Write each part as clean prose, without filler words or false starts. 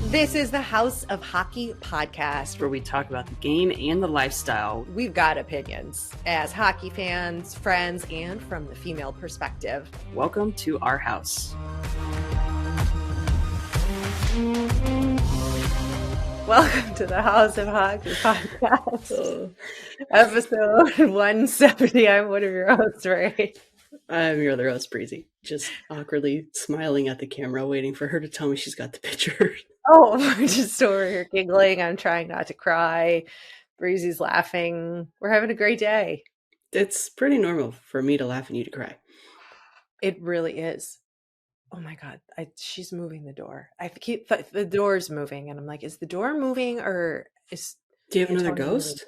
This is the House of Hockey podcast, where we talk about the game and the lifestyle. We've got opinions as hockey fans, friends, and from the female perspective. Welcome to our house. Welcome to the House of Hockey podcast, episode 170. I'm one of your hosts, Rae. I'm your other host, Breezy. Just awkwardly smiling at the camera, waiting for her to tell me she's got the picture. Oh, we're just over here giggling. I'm trying not to cry. Breezy's laughing. We're having a great day. It's pretty normal for me to laugh and you to cry. It really is. Oh my God. She's moving the door. I keep the door's moving and I'm like, is the door moving or is... Do you have another ghost?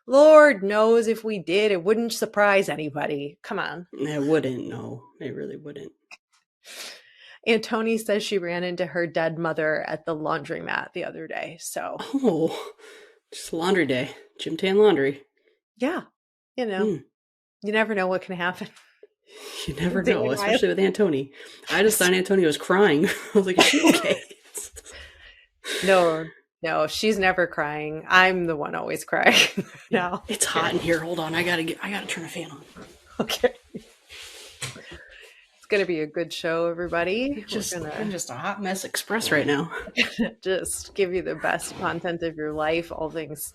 Lord knows if we did, it wouldn't surprise anybody. Come on. It wouldn't. No, it really wouldn't. And Tony says she ran into her dead mother at the laundromat the other day. So, just laundry day, gym tan laundry. Yeah, you know, You never know what can happen. You never know, especially with Antoni. I just thought Antoni was crying. I was like, is she okay? No, she's never crying. I'm the one always crying. No, it's hot in here. Hold on, I gotta turn a fan on. Okay. Gonna be a good show, everybody. I'm just a hot mess express right now. Just give you the best content of your life, all things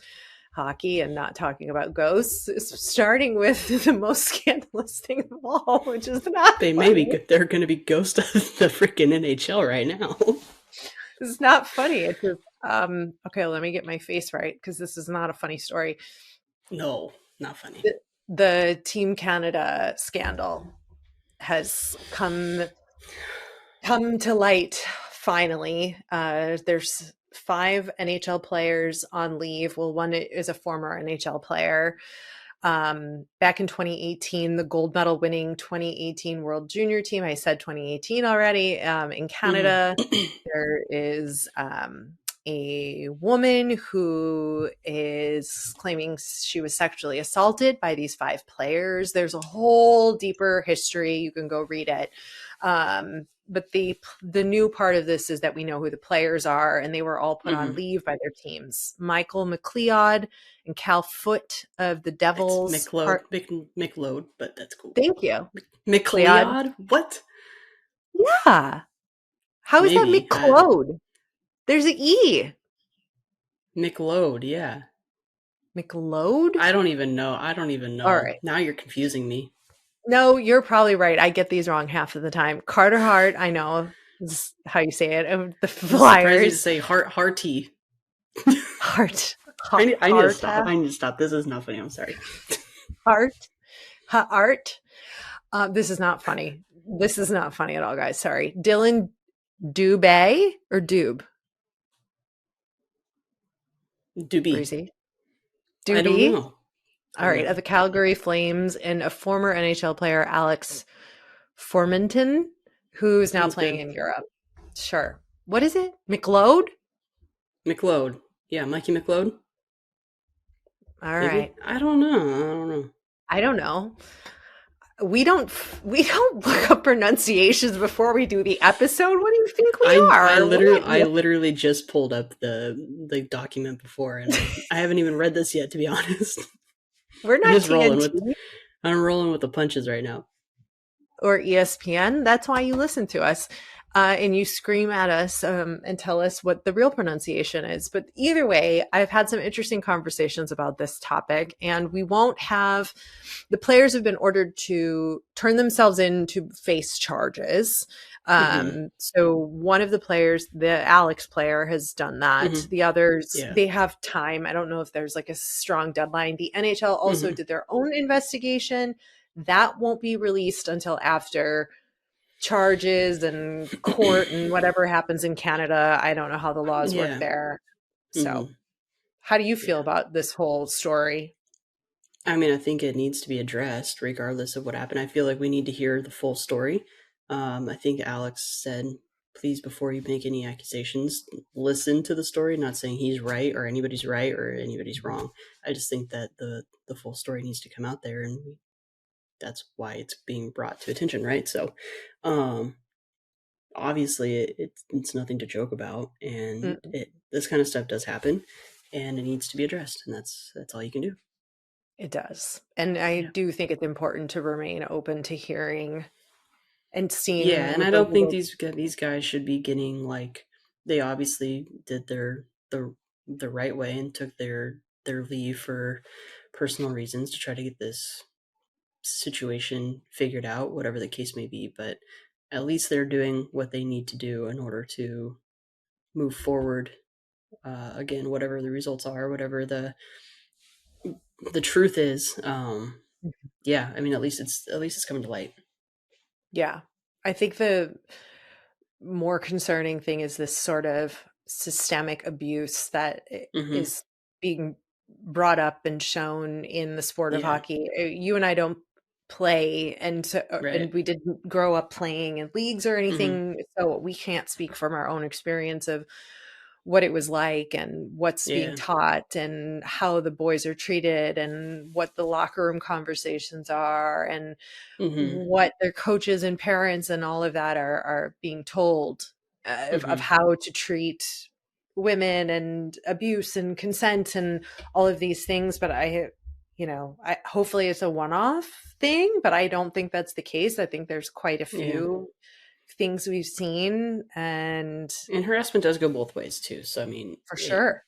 hockey, and not talking about ghosts. Starting with the most scandalous thing of all, which is not. They're going to be ghosts of the freaking NHL right now. It's not funny. It's just okay. Let me get my face right because this is not a funny story. No, not funny. The Team Canada scandal has come to light finally. There's 5 NHL players on leave. Well, one is a former NHL player. Back in 2018, the gold medal winning 2018 World Junior team. I said 2018 already. In Canada, there is a woman who is claiming she was sexually assaulted by these 5 players. There's a whole deeper history. You can go read it. But the new part of this is that we know who the players are, and they were all put on leave by their teams. Michael McLeod and Cal Foote of the Devils. McLeod, but that's cool. Thank you. McLeod? What? Yeah. How is that McLeod? There's an E. McLeod, yeah. McLeod? I don't even know. All right. Now you're confusing me. No, you're probably right. I get these wrong half of the time. Carter Hart, I know is how you say it. Of the Flyers. I need to say Harty. Hart. I need to stop. I need to stop. This is not funny. I'm sorry. Hart. This is not funny. This is not funny at all, guys. Sorry. Dillon Dube or Dube? Dube. Breezy. Dube? I don't know. All right. Of the Calgary Flames and a former NHL player, Alex Formenton, who's now playing in Europe. Sure. What is it? McLeod? McLeod. Yeah, Mikey McLeod. All right. I don't know. We don't look up pronunciations before we do the episode. What do you think we are? I literally just pulled up the document before, and I haven't even read this yet, to be honest. We're not TNT. I'm rolling with the punches right now. Or ESPN. That's why you listen to us. And you scream at us and tell us what the real pronunciation is. But either way, I've had some interesting conversations about this topic, and we won't have the players have been ordered to turn themselves in to face charges. So one of the players, the Alex player, has done that. The others, they have time. I don't know if there's like a strong deadline. The NHL also did their own investigation. That won't be released until after charges and court and whatever happens in Canada. I don't know how the laws work there. So how do you feel about this whole story? I mean, I think it needs to be addressed regardless of what happened. I feel like we need to hear the full story. I think Alex said, please, before you make any accusations, listen to the story. Not saying he's right or anybody's right or anybody's wrong. I just think that the full story needs to come out there, and that's why it's being brought to attention, right? So obviously it's nothing to joke about, and Mm, this kind of stuff does happen, and it needs to be addressed, and that's all you can do. it does. And I Yeah. do think it's important to remain open to hearing and Yeah, seeing and with I a don't think little. these guys should be getting like, they obviously did the right way and took their leave for personal reasons to try to get this situation figured out, whatever the case may be, but at least they're doing what they need to do in order to move forward. Again, whatever the results are, whatever the truth is, yeah, I mean, at least it's coming to light. Yeah. I think the more concerning thing is this sort of systemic abuse that Mm-hmm. is being brought up and shown in the sport of Yeah. hockey. You and I don't play, Right. and we didn't grow up playing in leagues or Mm-hmm. anything, so we can't speak from our own experience of what it was like and what's being Yeah. taught and how the boys are treated and what the locker room conversations are and Mm-hmm. what their coaches and parents and all of that are being told of Mm-hmm. how to treat women and abuse and consent and all of these things. But I hopefully it's a one-off thing, but I don't think that's the case. I think there's quite a Yeah. few things we've seen, and And harassment does go both ways too. So I mean, for sure.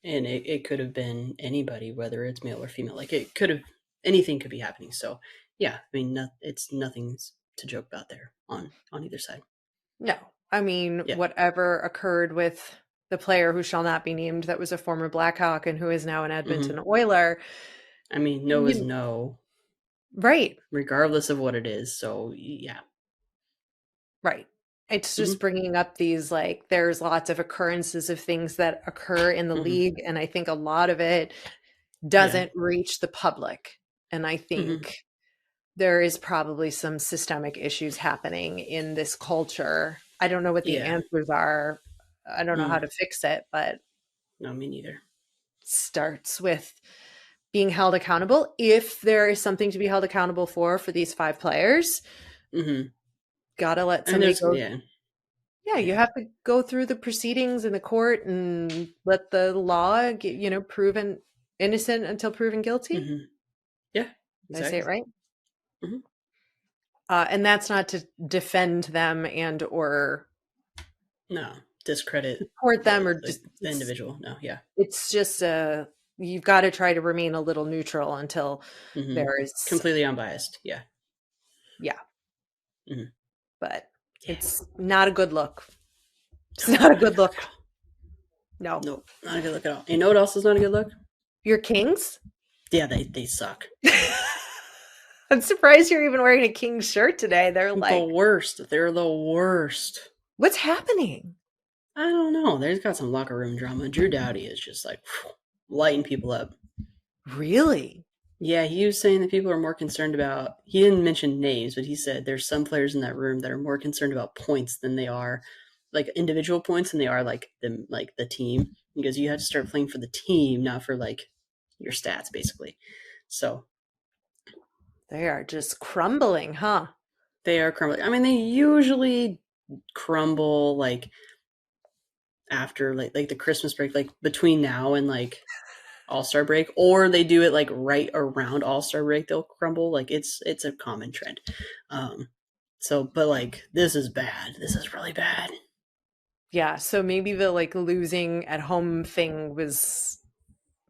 it could have been anybody, whether it's male or female. Like it could have, anything could be happening. So yeah, I mean, it's nothing to joke about there on either side. No, I mean, Yeah. whatever occurred with the player who shall not be named that was a former Blackhawk and who is now an Mm-hmm. Edmonton Oiler. I mean, no is You, no, right, regardless of what it is. So yeah. right. It's Mm-hmm. just bringing up these, like, there's lots of occurrences of things that occur in the Mm-hmm. league, and I think a lot of it Yeah. doesn't reach the public. And I Mm-hmm. think there is probably some systemic issues happening in this culture. I don't know what the Yeah. answers are. I don't know how Mm. to fix it, but No, me neither. starts with being held accountable. If there is something to be held accountable for these five players, Mm-hmm. gotta let I mean, somebody there's go. yeah, Yeah, you yeah. have to go through the proceedings in the court and let the law get, proven innocent until proven guilty. Mm-hmm. Yeah, Did I say it exactly. right? Mm-hmm. And that's not to defend them and or No, discredit support them, or the, just the individual. No, yeah. it's just you've got to try to remain a little neutral until Mm-hmm. there is. Completely unbiased. Yeah. Yeah, Mm-hmm. but Yeah. it's not a good look. It's No, not a not a good good look look. at all. No. Nope, not a good look at all. You know what else is not a good look? Your Kings? Yeah, they suck. I'm surprised you're even wearing a Kings shirt today. They're The like, worst. They're the worst. what's happening? I don't know. There's got some locker room drama. Drew Doughty is just like lighting people up. Really? Yeah, he was saying that people are more concerned about. He didn't mention names, but he said there's some players in that room that are more concerned about points than they are, like individual points, than they are like the team. Because you have to start playing for the team, not for like your stats, basically. So They are just crumbling, huh? they are crumbling. I mean, they usually crumble like after like the Christmas break, like between now and like All-Star break, or they do it like right around All-Star break, they'll crumble. Like it's a common trend. Um so but like this is bad. This is really bad. Yeah, so maybe the like losing at home thing was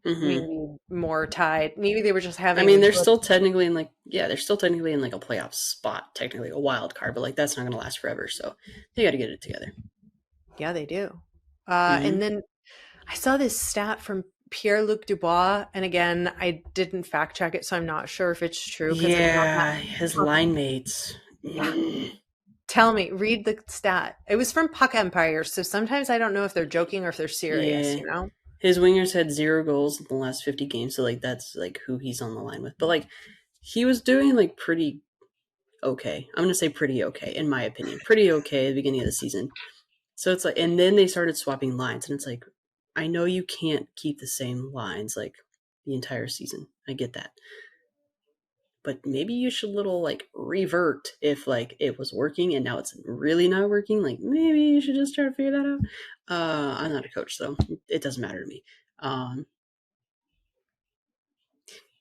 Hmm. maybe more tied. Maybe they were just I mean, having they're good. still technically in like, yeah, they're still technically in like a playoff spot, technically a wild card, but like that's not going to last forever. So they got to get it together. Yeah, they do. And Hmm. then I saw this stat from Pierre Luc Dubois, and again, I didn't fact check it, so I'm not sure if it's true because I'm not Yeah, his that. line mates. Yeah. Mm. Tell me, read the stat. It was from Puck Empire, so sometimes I don't know if they're joking or if they're serious, Yeah, you know? his wingers had 0 goals in the last 50 games, so like that's like who he's on the line with. But like he was doing like pretty okay. I'm gonna say pretty okay, in my opinion. Pretty okay at the beginning of the season. So it's like, and then they started swapping lines, and it's like, I know you can't keep the same lines like the entire season. I get that, but maybe you should little like revert if like it was working and now it's really not working. Like maybe you should just try to figure that out. I'm not a coach, so it doesn't matter to me.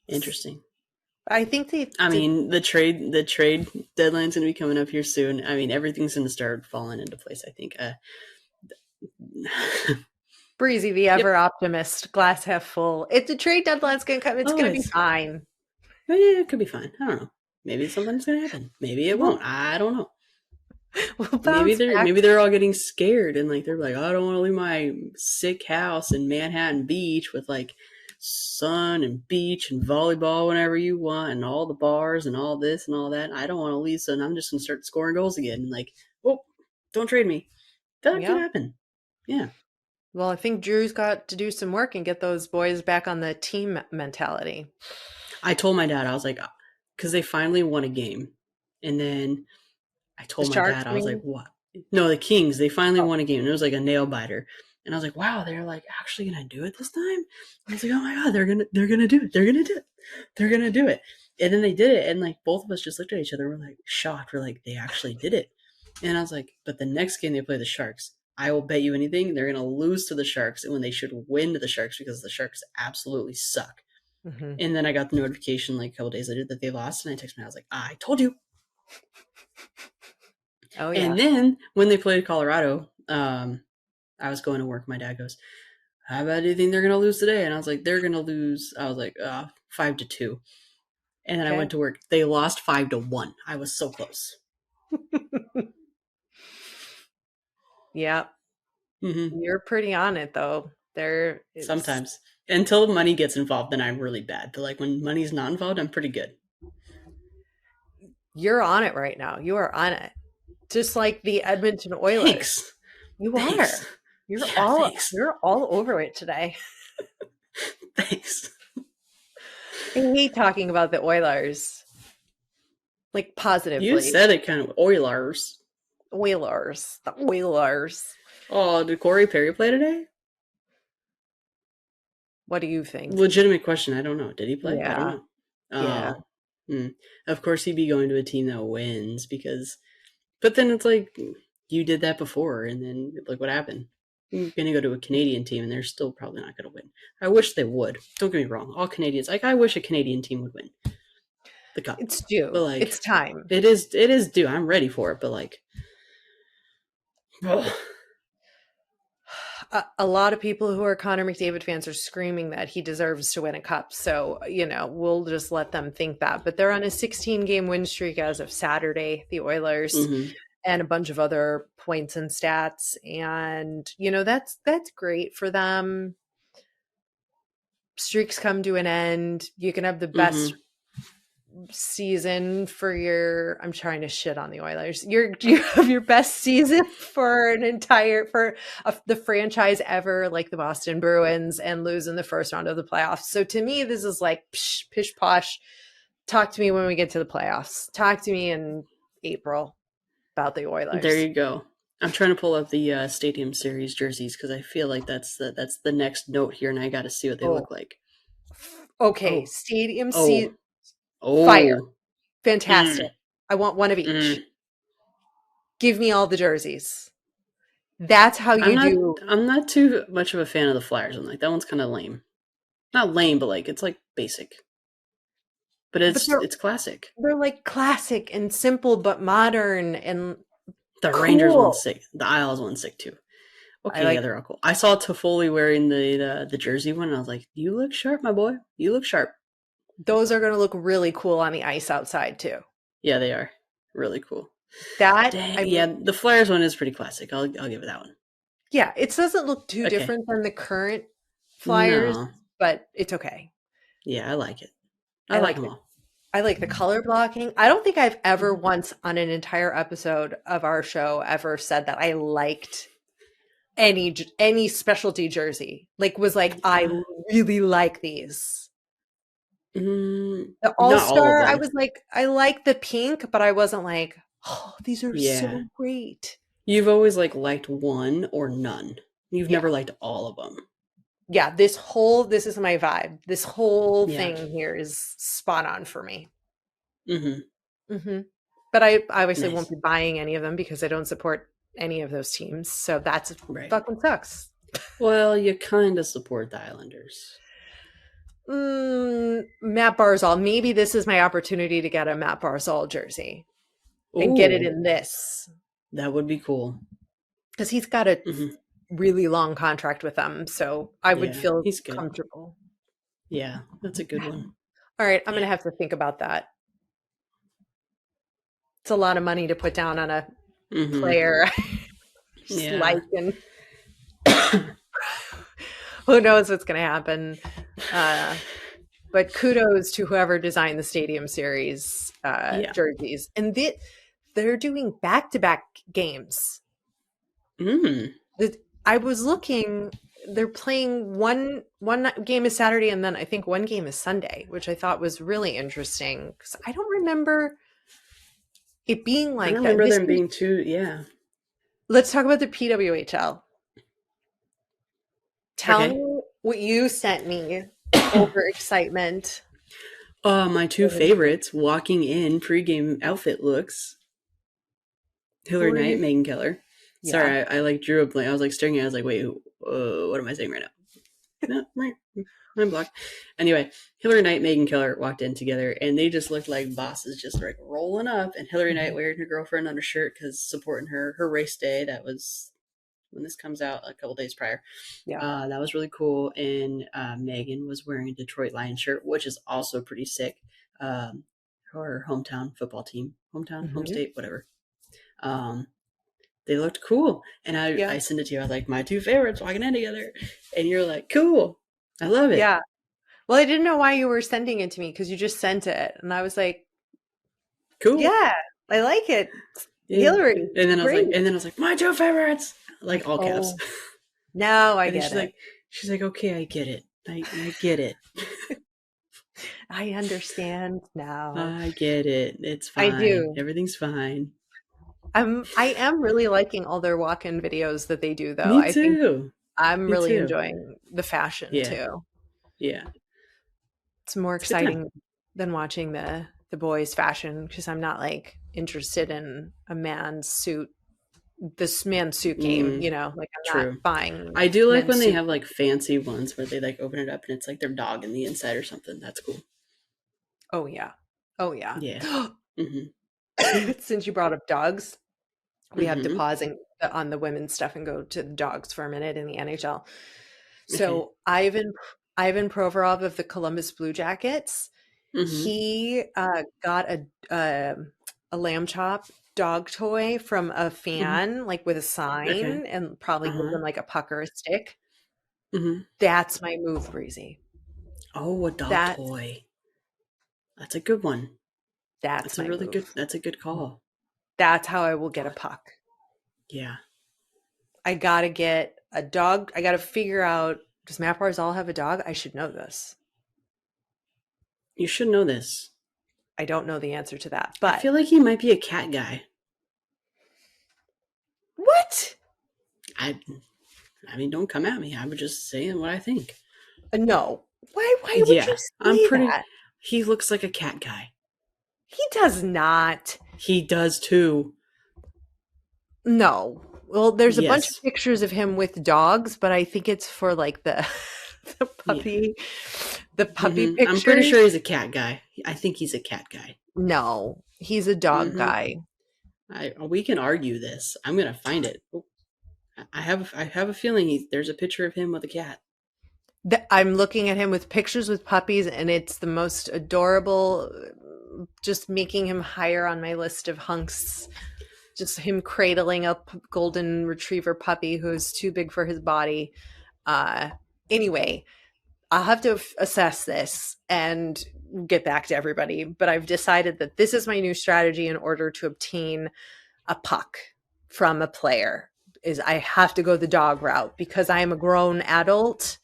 Interesting. I think they I mean, the trade deadline's gonna be coming up here soon. I mean, everything's gonna start falling into place, I think. Breezy, the ever optimist, glass half full. If the trade deadline's gonna come, it's gonna be fine. Yeah, it could be fine. I don't know. Maybe something's gonna happen. Maybe it won't. I don't know. Maybe they're all getting scared and like they're like, I don't want to leave my sick house in Manhattan Beach with like sun and beach and volleyball whenever you want and all the bars and all this and all that. I don't want to leave, so I'm just gonna start scoring goals again. And like, oh, don't trade me. That could happen. Yeah. Well, I think Drew's got to do some work and get those boys back on the team mentality. I told my dad, I was like, because they finally won a game, and then I told my dad, I was like, what? No, the Kings, they finally won a game. And it was like a nail biter. And I was like, wow, they're like actually going to do it this time? I was like, oh my God, they're going to do it. They're going to do it. They're going to do it. And then they did it. And like both of us just looked at each other. We're like shocked. We're like, they actually did it. And I was like, but the next game they play the Sharks, I will bet you anything they're going to lose to the Sharks when they should win to the Sharks because the Sharks absolutely suck. Mm-hmm. And then I got the notification like a couple days later that they lost. And I texted me, I was like, I told you. Oh, yeah. And then when they played Colorado, I was going to work. My dad goes, how bad do you think they're going to lose today? And I was like, they're going to lose. I was like, 5-2. And then I went to work. They lost 5-1. I was so close. Yeah. Mm-hmm. You're pretty on it, though. Sometimes. Until money gets involved, then I'm really bad. But like when money's not involved, I'm pretty good. You're on it right now. You are on it. Just like the Edmonton Oilers. Thanks. You are. You're all over it today. Thanks. I hate talking about the Oilers. Like positively. You said it kind of Oilers. Oilers. The Oilers. Oh, did Corey Perry play today? What do you think? Legitimate question. I don't know. Did he play? Yeah. I don't know. Yeah. Of course he'd be going to a team that wins because... But then it's like, you did that before, and then look what happened. You're going to go to a Canadian team, and they're still probably not going to win. I wish they would. Don't get me wrong. All Canadians, like, I wish a Canadian team would win the cup. It's due. But like, it's time. It is due. I'm ready for it, but like... A lot of people who are Connor McDavid fans are screaming that he deserves to win a cup. So, we'll just let them think that. But they're on a 16-game win streak as of Saturday, the Oilers, and a bunch of other points and stats. And, that's great for them. Streaks come to an end. You can have the best season for I'm trying to shit on the Oilers. You have your best season for the franchise ever, like the Boston Bruins, and lose in the first round of the playoffs. So to me, this is like pish posh. Talk to me when we get to the playoffs. Talk to me in April about the Oilers. There you go. I'm trying to pull up the Stadium Series jerseys because I feel like that's the next note here, and I got to see what they look like. Okay, Stadium Series. Fire. Fantastic. I want one of each. Give me all the jerseys. That's how do. I'm not too much of a fan of the Flyers one. Like that one's kind of lame. Not lame, but like it's like basic. But it's classic. They're like classic and simple but modern and the cool. Rangers one's sick. The Isles one's sick too. Okay, yeah, they're all cool. I saw Toffoli wearing the jersey one and I was like, you look sharp, my boy. You look sharp. Those are going to look really cool on the ice outside too. Yeah, they are really cool. The Flyers one is pretty classic. I'll give it that one. Yeah, it doesn't look too different than the current Flyers, but it's okay. Yeah, I like it. I like them all. I like the color blocking. I don't think I've ever once on an entire episode of our show ever said that I liked any specialty jersey. Like was like I really like these. The All-Star, I was like, I like the pink, but I wasn't like, oh, these are so great. You've always liked one or none. You've never liked all of them. Yeah, this is my vibe. This whole thing here is spot on for me. Mm-hmm. But I obviously Nice. won't be buying any of them because I don't support any of those teams. So that's Right. fucking sucks. Well, you kind of support the Islanders. Matt Barzal. Maybe this is my opportunity to get a Matt Barzal jersey and get it Ooh, in this that would be cool. because he's got a Hmm. really long contract with them. So I would Yeah, feel he's good. comfortable. Yeah, that's a good one. All right. I'm going Yeah. to have to think about that. It's a lot of money to put down on a Hmm. player. Just Yeah. like and who knows what's going to happen. But kudos to whoever designed the Stadium Series Yeah. jerseys. And they're doing back-to-back games. Mm. I was looking, they're playing one game is Saturday and then I think one game is Sunday, which I thought was really interesting because I don't remember it being I like don't that. remember them being too. Yeah. Let's talk about the PWHL. Tell Okay. me what you sent me over excitement. My two favorites walking in pregame outfit looks. Hillary Knight, Megan Keller. Yeah. Sorry, I like drew a blank. I was like staring at it. I was like, wait, what am I saying right now? No, I'm blocked. Anyway, Hillary Knight, Megan Keller walked in together, and they just looked like bosses, just like rolling up. And Hillary Knight wearing her girlfriend undershirt because supporting her race day. That was when this comes out a couple days prior. Yeah. That was really cool. And Megan was wearing a Detroit Lions shirt, which is also pretty sick. Her hometown football team, home state, whatever. They looked cool, and I sent it to you. I was like, my two favorites walking in together, and you're like, cool. I love it. Yeah. Well, I didn't know why you were sending it to me because you just sent it, and I was like, cool. Yeah, I like it. Yeah. Hillary. And then I was like, my two favorites, like all caps. Now I and then get it. She's like, okay, I get it. I get it. I understand now. I get it. It's fine. I do. Everything's fine. I am really liking all their walk-in videos that they do, though. Me too. I'm really enjoying the fashion too. Yeah. It's more exciting than watching the boys' fashion because I'm not like interested in a man's suit. This man's suit game, you know, like I'm not buying. I do like when they have like fancy ones where they like open it up and it's like their dog in the inside or something. That's cool. Oh yeah. Oh yeah. Yeah. Since you brought up dogs, we have to pause on the women's stuff and go to the dogs for a minute in the NHL. So Ivan Provorov of the Columbus Blue Jackets, he got a lamb chop dog toy from a fan, like with a sign, and probably gave them like a puck or a stick. That's my move, Breezy. Oh, a dog toy. That's a good one. That's a really good. That's a good call. That's how I will get a puck. Yeah. I gotta get a dog. I gotta figure out, does Matt Barzal have a dog? I should know this. You should know this. I don't know the answer to that, but I feel like he might be a cat guy. What? I mean, don't come at me. I was just saying what I think. No. Why would you say that? He looks like a cat guy. He does not. He does too. No. Well, there's a bunch of pictures of him with dogs, but I think it's for like the puppy pictures. I'm pretty sure he's a cat guy. I think he's a cat guy. No, he's a dog guy. We can argue this. I'm gonna find it. I have a feeling there's a picture of him with a cat. I'm looking at him with pictures with puppies, and it's the most adorable. Just making him higher on my list of hunks. Just him cradling a golden retriever puppy who's too big for his body. Anyway, I'll have to assess this and get back to everybody. But I've decided that this is my new strategy in order to obtain a puck from a player. Is I have to go the dog route because I am a grown adult.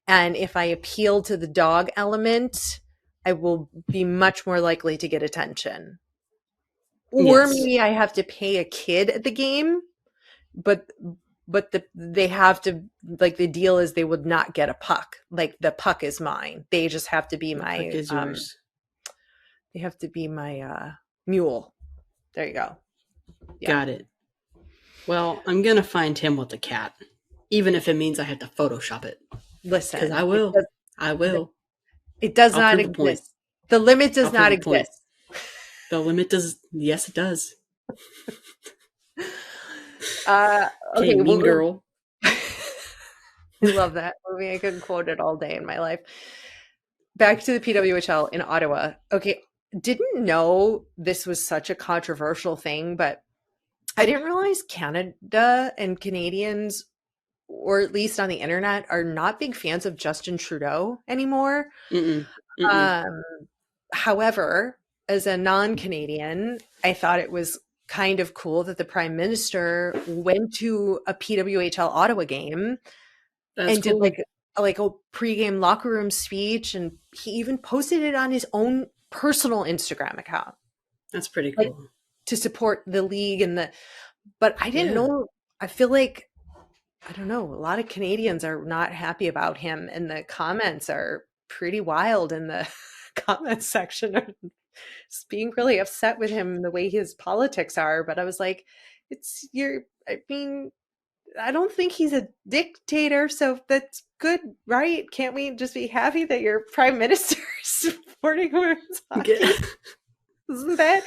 And if I appeal to the dog element, I will be much more likely to get attention. Or maybe I have to pay a kid at the game, but they have to, like, the deal is they would not get a puck. Like, the puck is mine. They just have to be my You have to be my mule. There you go. Yeah. Got it. Well, I'm going to find him with the cat, even if it means I have to Photoshop it. Listen. Because I will. I will. It does I'll not prove the point. exist. The limit does I'll not prove the point. exist. The limit does. Yes, it does. Okay, Mean Girl. I love that movie. I could quote it all day in my life. Back to the PWHL in Ottawa. Okay, didn't know this was such a controversial thing, but I didn't realize Canada and Canadians, or at least on the internet, are not big fans of Justin Trudeau anymore. Mm-mm. Mm-mm. However, as a non-Canadian, I thought it was kind of cool that the Prime Minister went to a PWHL Ottawa game and did like a pregame locker room speech, and he even posted it on his own personal Instagram account. That's pretty cool. To support the league but I didn't know. I feel like, I don't know, a lot of Canadians are not happy about him, and the comments are pretty wild in the comments section of being really upset with him, the way his politics are. But I was like, I don't think he's a dictator, so that's good, right? Can't we just be happy that your prime minister is supporting women's hockey? Isn't that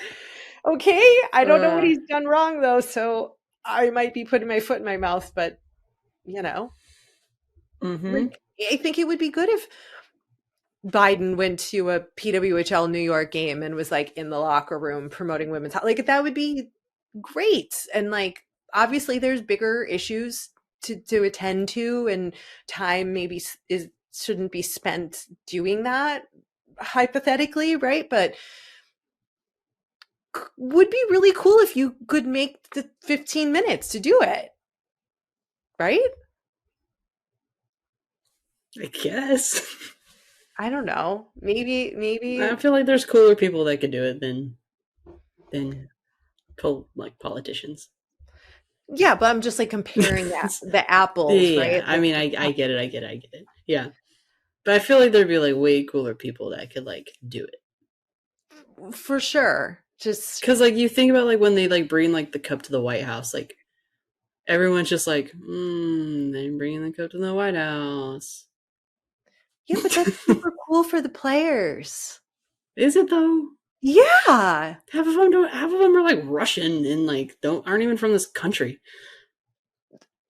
okay? I don't know what he's done wrong, though, so I might be putting my foot in my mouth, but, like, I think it would be good if Biden went to a PWHL New York game and was like in the locker room promoting women's hockey. Like, that would be great. And like, obviously there's bigger issues to attend to, and time maybe shouldn't be spent doing that, hypothetically, right? But would be really cool if you could make the 15 minutes to do it, right? I guess. I don't know. Maybe. I feel like there's cooler people that could do it than politicians. Yeah, but I'm just like comparing the apples, right? I mean, I get it. Yeah. But I feel like there'd be like way cooler people that could like do it. For sure. Just because like you think about like when they like bring like the cup to the White House, like everyone's just like, they're bringing the cup to the White House. Yeah, but that's super cool for the players. Is it though? Yeah. Half of them are like Russian and like aren't even from this country.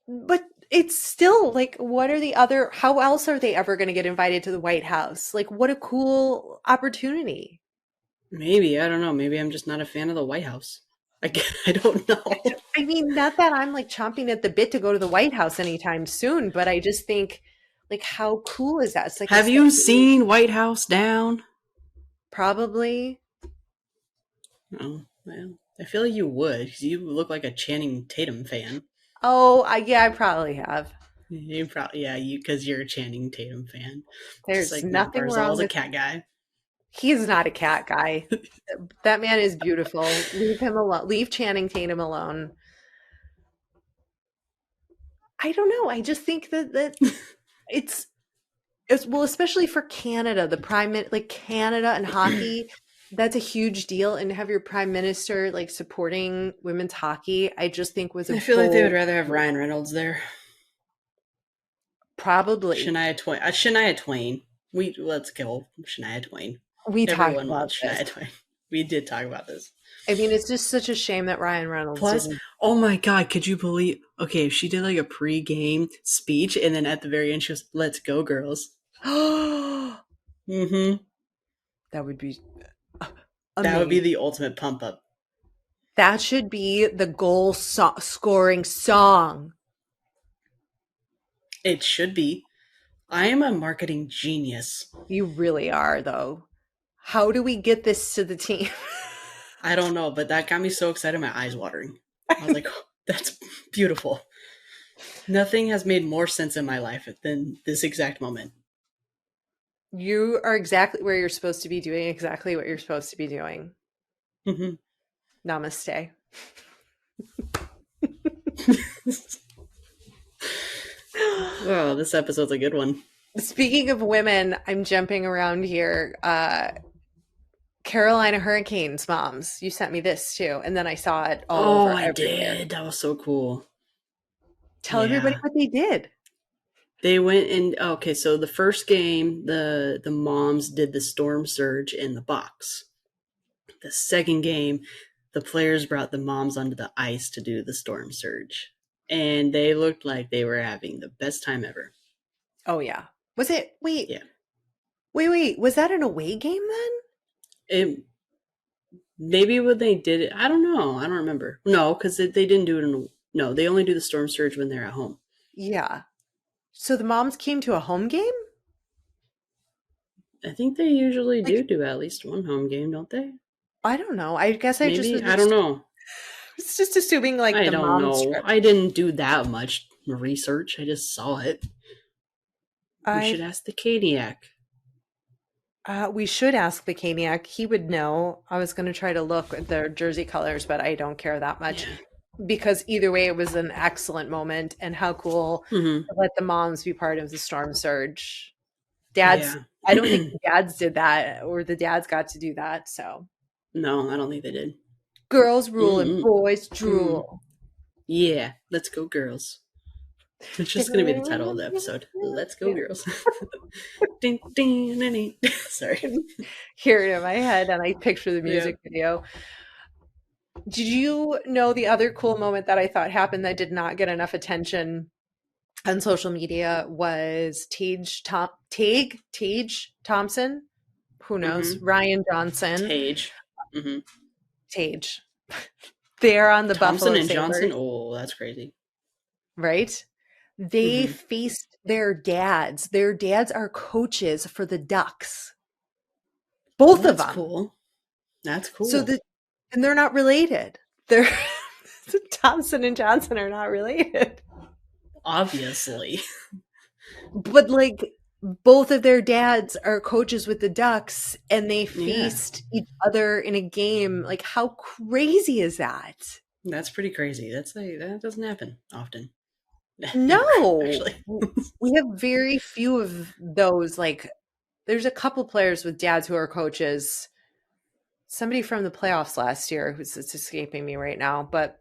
But it's still like, what are the other? How else are they ever going to get invited to the White House? Like, what a cool opportunity. Maybe, I don't know. Maybe I'm just not a fan of the White House. I don't know. I mean, not that I'm like chomping at the bit to go to the White House anytime soon, but I just think, like, how cool is that? It's like, have you seen White House Down? Probably. Oh, well, I feel like you would, because you look like a Channing Tatum fan. Oh, yeah, I probably have. You probably, because you're a Channing Tatum fan. There's like nothing wrong with a cat guy. He's not a cat guy. That man is beautiful. Leave him alone. Leave Channing Tatum alone. I don't know. I just think that it's well, especially for Canada, like Canada and hockey, that's a huge deal. And to have your prime minister like supporting women's hockey, I just think was I feel like they would rather have Ryan Reynolds there. Probably. Shania Twain. Let's go Shania Twain. We talked about Shania Twain. We did talk about this. I mean, it's just such a shame that Ryan Reynolds didn't. Oh my God, could you believe? Okay, if she did like a pre-game speech and then at the very end she was, "Let's go, girls." Mm-hmm. That would be amazing. That would be the ultimate pump up. That should be the goal scoring song. It should be. I am a marketing genius. You really are, though. How do we get this to the team? I don't know, but that got me so excited, my eyes watering. I was like, oh, that's beautiful. Nothing has made more sense in my life than this exact moment. You are exactly where you're supposed to be doing exactly what you're supposed to be doing. Mm-hmm. Namaste. Oh, this episode's a good one. Speaking of women, I'm jumping around here. Carolina Hurricanes moms. You sent me this too. And then I saw it all Oh, over I everywhere. did. That was so cool. Tell everybody Yeah. what they did. They went and okay, so the first game, the moms did the storm surge in the box. The second game, the players brought the moms onto the ice to do the storm surge. And they looked like they were having the best time ever. Oh yeah. Was it Yeah. wait. Was that an away game then? It maybe when they did it, I don't know. I don't remember. No, because they didn't do it in. No, they only do the storm surge when they're at home. Yeah. So the moms came to a home game? I think they usually Like, do at least one home game, don't they? I don't know. I guess I just Maybe I don't know. was just assuming like I the don't mom know. script. I didn't do that much research. I just saw it. We should I ask the Caniac. We should ask the Caniac. He would know. I was going to try to look at their jersey colors, but I don't care that much Yeah. because either way, it was an excellent moment. And how cool Mm-hmm. to let the moms be part of the storm surge. Dads, Yeah. I don't think the dads did that or the dads got to do that. So No, I don't think they did. girls rule and Mm-mm. boys drool. Yeah, let's go, girls. It's just going to be the title of the episode. Let's go, girls. Ding, ding, ding, ding. Sorry. Hear it in my head and I picture the music video. Did you know the other cool moment that I thought happened that did not get enough attention on social media was Tage Thompson? Who knows? Mm-hmm. Ryan Johnson. Tage. Mm-hmm. Tage. They're on the Thompson Buffalo and Sabres, Johnson. Oh, that's crazy. right? They Mm-hmm. faced their dads. Their dads are coaches for the Ducks. Both of That's them. cool. That's cool. So and they're not related. They're Thompson and Johnson are not related. Obviously. But like both of their dads are coaches with the Ducks and they faced each other in a game. Like how crazy is that? That's pretty crazy. That's like that doesn't happen often. No. Actually. We have very few of those. Like there's a couple players with dads who are coaches. Somebody from the playoffs last year who's it's escaping me right now, but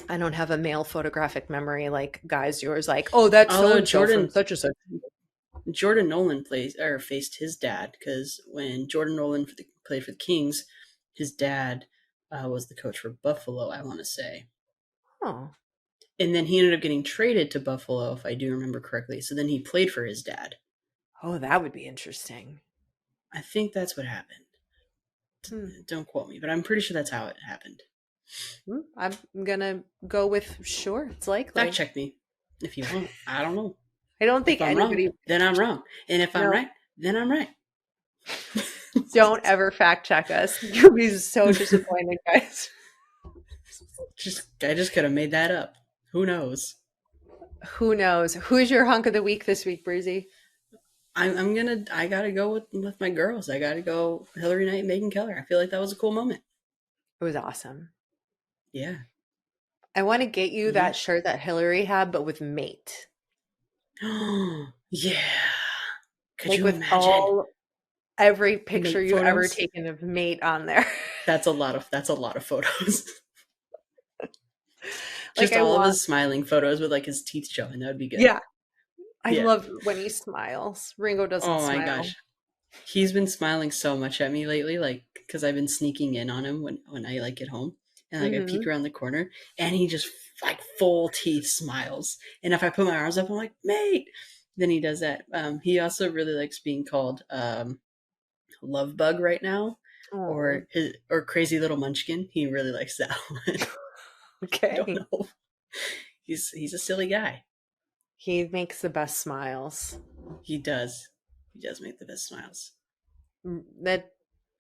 I don't have a male photographic memory like guys yours like, oh, that's so Jordan from such and such. Jordan Nolan faced his dad because when Jordan Nolan played for the Kings, his dad was the coach for Buffalo, I want to say. Oh. And then he ended up getting traded to Buffalo, if I do remember correctly. So then he played for his dad. Oh, that would be interesting. I think that's what happened. Don't quote me, but I'm pretty sure that's how it happened. I'm gonna go with sure. It's likely. Fact check me if you want. I don't know. I don't think if I'm anybody. Wrong, then I'm wrong, and if I'm right, then I'm right. Don't ever fact check us. You'll be so disappointed, guys. I just could have made that up. Who knows? Who knows? Who's your hunk of the week this week, Breezy? I gotta go with my girls. I gotta go Hillary Knight and Megan Keller. I feel like that was a cool moment. It was awesome. Yeah. I want to get you that shirt that Hillary had, but with mate. Yeah. Could like you with imagine? Every picture you've ever taken of mate on there. That's a lot of photos. Just all of his smiling photos with like his teeth showing. That would be good. Yeah. I love when he smiles. Ringo doesn't smile. Oh my gosh. He's been smiling so much at me lately, like because I've been sneaking in on him when I like get home. And like I peek around the corner and he just like full teeth smiles. And if I put my arms up, I'm like, mate. Then he does that. He also really likes being called Love Bug right now. Or Crazy Little Munchkin. He really likes that one. Okay. I don't know. He's a silly guy. He makes the best smiles. He does. He does make the best smiles.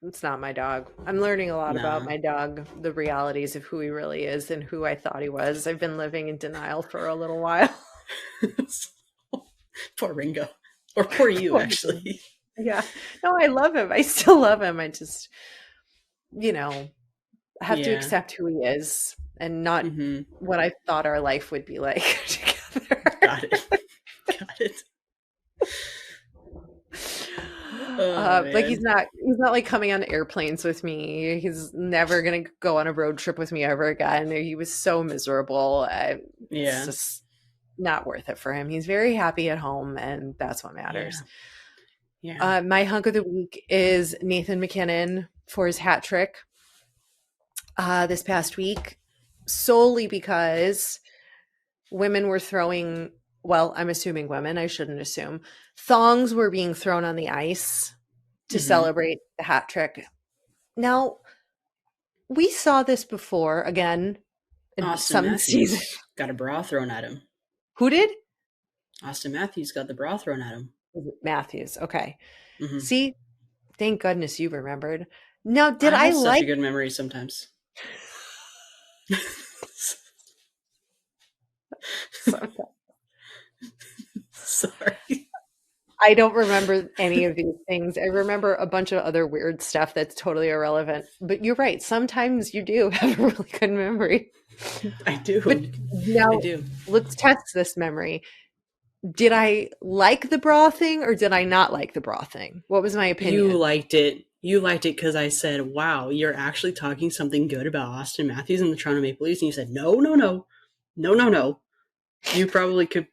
It's not my dog. I'm learning a lot about my dog, the realities of who he really is and who I thought he was. I've been living in denial for a little while. Poor Ringo. Or poor you, actually. Yeah. No, I love him. I still love him. I just, have to accept who he is and not what I thought our life would be like together. Got it. Oh Like he's man. not like coming on airplanes with me. He's never gonna go on a road trip with me ever again. He was so miserable. It's Yeah. just not worth it for him. He's very happy at home, and that's what Yeah. matters. Yeah. My hunk of the week is Nathan McKinnon for his hat trick this past week, solely because women were throwing, well, I'm assuming women, I shouldn't assume, thongs were being thrown on the ice to Mm-hmm. celebrate the hat trick. Now, we saw this before again in Austin some season. Matthews got a bra thrown at him. Who did? Austin Matthews got the bra thrown at him. Was it Matthews? Okay. Mm-hmm. See, thank goodness you remembered. Now, did I I have such a like good memory sometimes. sometimes? Sorry. I don't remember any of these things. I remember a bunch of other weird stuff that's totally irrelevant. But you're right. Sometimes you do have a really good memory. I do. But now I do. let's test this memory. Did I like the bra thing or did I not like the bra thing? What was my opinion? You liked it. You liked it because I said, wow, you're actually talking something good about Austin Matthews and the Toronto Maple Leafs. And you said, no, no, no. No, no, no. You probably could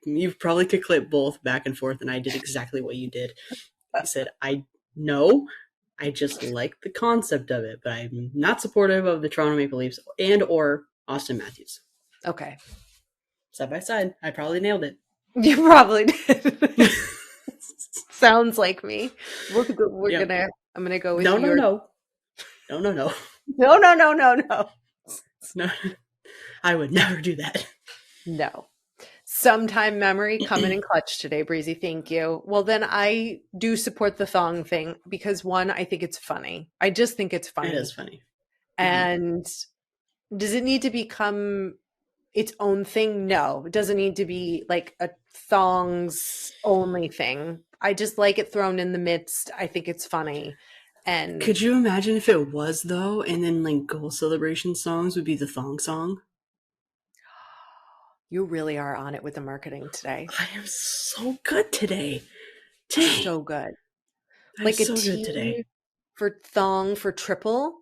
clip both back and forth, and I did exactly what you did. You said, I just like the concept of it, but I'm not supportive of the Toronto Maple Leafs and or Austin Matthews. Okay. Side by side, I probably nailed it. You probably did. Sounds like me. We're Yep. I'm gonna go with No, your no. No, no, no. No, no, no, no, no. No. I would never do that. No. Sometime memory coming in clutch today, Breezy. Thank you. Well, then I do support the thong thing because one, I think it's funny. I just think it's funny. It is funny. And does it need to become its own thing? No. It doesn't need to be like a thongs only thing. I just like it thrown in the midst. I think it's funny. And Could you imagine if it was though, and then like goal celebration songs would be the thong song? you really are on it with the marketing today. I am so good today. Dang. So good. I'm Like a so good T today. for thong for triple.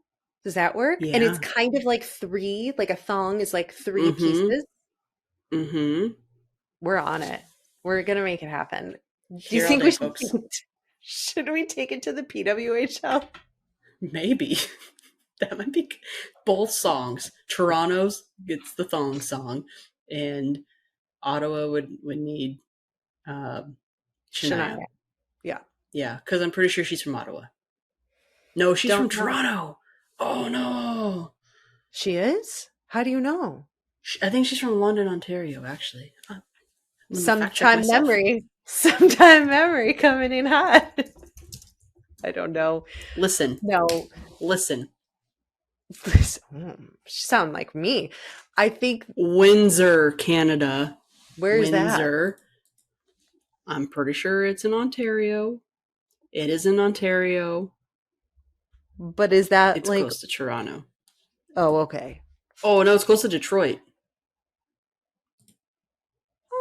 Does that work? Yeah. And it's kind of like three, like a thong is like three pieces. Mm-hmm. We're on it. We're gonna make it happen. Do you Here all think day, we folks. should we take it to the PWHL? Maybe. That might be both songs. Toronto's gets the thong song, and Ottawa would need Shania. Yeah. Yeah, because I'm pretty sure she's from Ottawa. No, she's from Toronto. Oh no. She is? How do you know? I think she's from London, Ontario, actually. Sometime memory coming in hot. I don't know. Listen. No. Listen. She sound like me. I think Windsor, Canada. Where's Windsor. That? I'm pretty sure it's in Ontario. It is in Ontario. But is that it's like close to Toronto? Oh, okay. Oh no, it's close to Detroit.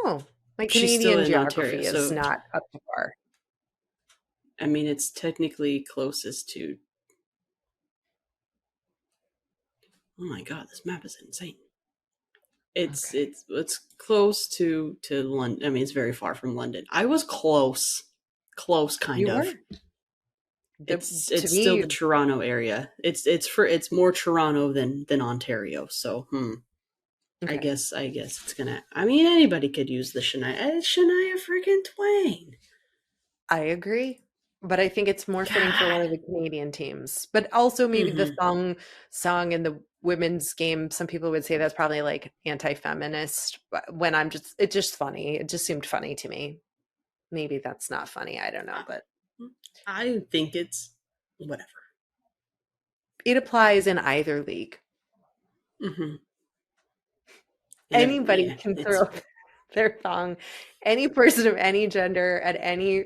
Oh, my Canadian geography Ontario, is not up to par. I mean, it's technically closest to. Oh my god, this map is insane. It's close to London. I mean, it's very far from London. I was close kind of. It's still the Toronto area. It's more Toronto than Ontario. So, okay. I guess it's gonna. I mean, anybody could use the Shania freaking Twain. I agree, but I think it's more fitting for one of the Canadian teams. But also maybe the thong song in the women's game. Some people would say that's probably like anti-feminist. But when it's just funny. It just seemed funny to me. Maybe that's not funny. I don't know, but I think it's whatever. It applies in either league. Mm-hmm. Anybody can throw their thong. Any person of any gender at any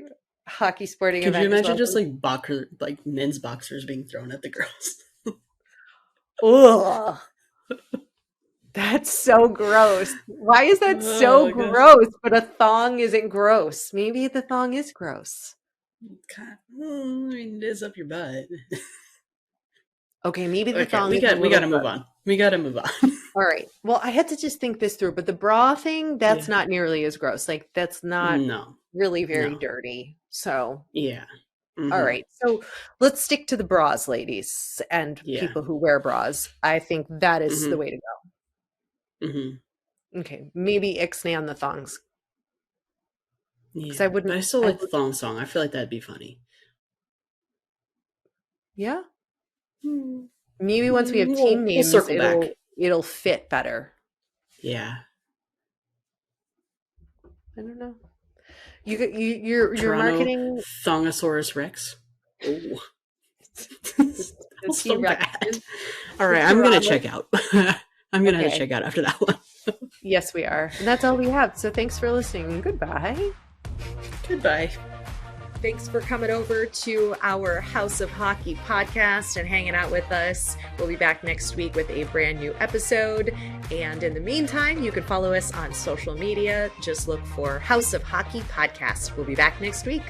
hockey sporting event. Could you imagine just like men's boxers being thrown at the girls? Ugh. That's so gross. Why is that so gross? But a thong isn't gross. Maybe the thong is gross. it is up your butt. Okay, maybe the thong. We gotta move on. We gotta move on. All right. Well, I had to just think this through, but the bra thing, that's not nearly as gross. Like, that's not really very dirty. So, yeah. All right. So let's stick to the bras, ladies, and people who wear bras. I think that is the way to go. Okay. Maybe ixnay on the thongs. Yeah, but I still like the thong song. I feel like that'd be funny. Yeah. Maybe once we have team names, it'll fit better. Yeah. I don't know. You're marketing Thongosaurus Rex. Oh. So bad. All right, I'm gonna check out. I'm gonna have to check out after that one. Yes, we are. And that's all we have. So thanks for listening. Goodbye. Goodbye. Thanks for coming over to our House of Hockey podcast and hanging out with us. We'll be back next week with a brand new episode. And in the meantime, you can follow us on social media. Just look for House of Hockey podcast. We'll be back next week.